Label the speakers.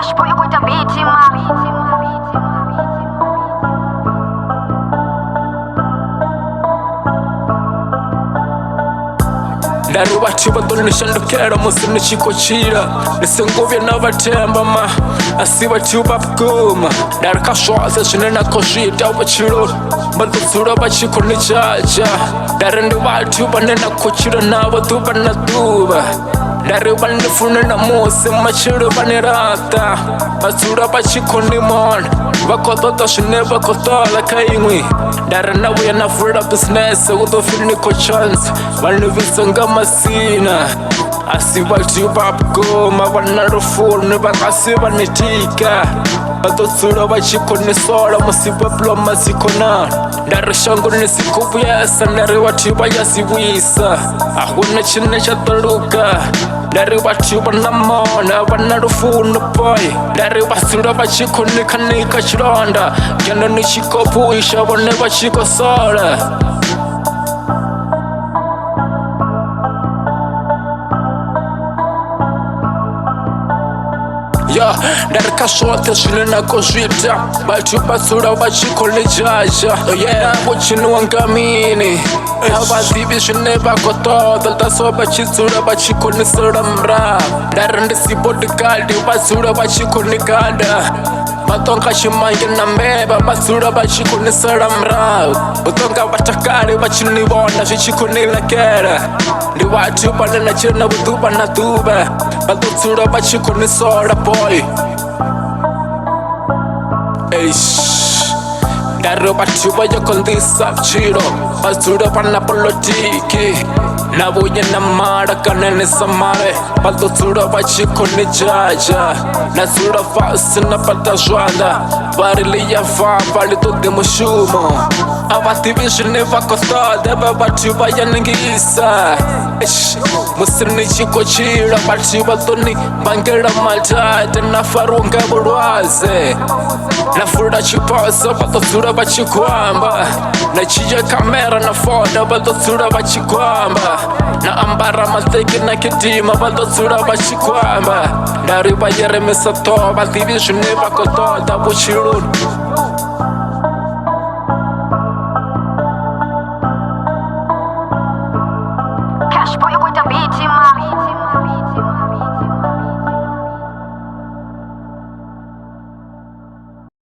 Speaker 1: Wash boy with a beat him
Speaker 2: Dari Vhathu vadonishandukela musi ni tshi khou tshila ni songo vhuya na vhathemba ma asi vhathu vha vhukuma dari kha zwoṱhe zwine na khou zwi ita vhutshiloni vha ḓo dzula vha tshi khou ni dzhadzha dari ndi vhathu vhane na khou tshila navho ḓuvha na ḓuvha dari vha ni funela musi matshelo vha ni laṱa vha dzula vha tshi khou ni mona vha khou ṱoḓa zwine vha khou ṱola kha iṅwe dari na vhuya na vula business u ḓo pfi ni khou chance vha ni vhidza nga masina asi vhathu vha vhukuma vha na lufuno vha nga si vha ni tika vha ḓo dzula vha tshi khou ni sola musi vha puloma dzi khonani dari shangoni si khou vhuyesa dari vhathu vha ya si vhuisa a huna tshine tsha ṱaluka dari vhathu vha na mona vha na lufuno boy dari vha dzula vha tshi khou nika tshilonda ngeno ni tshi khou phuisha vhone vha tshi khou sola dari kha zwoṱhe zwine na khou zwi ita vhathu vha dzula vha tshi khou ni dzhadzha na vho tshiniwa nga mini a vha ḓivhi zwine vha khou ṱoḓa ḓaso vha tshi dzula vha tshi khou ni sala murahu dari ndi si bodyguard vha dzula vha tshi khou ni gada maṱonga tshimange na mbevha vha dzula vha tshi khou ni sala murahu u ṱonga vhatakali vha tshi ni vhona zwi tshi khou ni lekela ndi vhathu vhane na tshila na vhuḓuvha na ḓuvha vha ḓo dzula vha tshi khou ni sola boy dari vhathu vha ya khou ḓisa vhutshilo vha dzula vha na polotiki na vhuye na mala kana ni sa male vha ḓo dzula vha tshi khou ni dzhadzha na dzula fhasi na pata zwanḓa vha ri ḽi ya bva ḽi ṱoḓi mushumo a vha ḓivhi zwine vha khou ṱoḓa vha vhathu vha ya ningisa musi ni tshi khou tshila vhathu vha ḓo ni vhangela mathada na fariwa nga vhulwadze na fula tshiphoso vha ḓo dzula vha tshi khou amba na dzhia kamera na foda vha ḓo dzula vha tshi khou amba na ambara maṱeki na kidima vha ḓo dzula vha tshi khou amba dari vha yeremisa ṱhoho vha ḓivhi zwine vha khou ṱoḓa vhutshiloni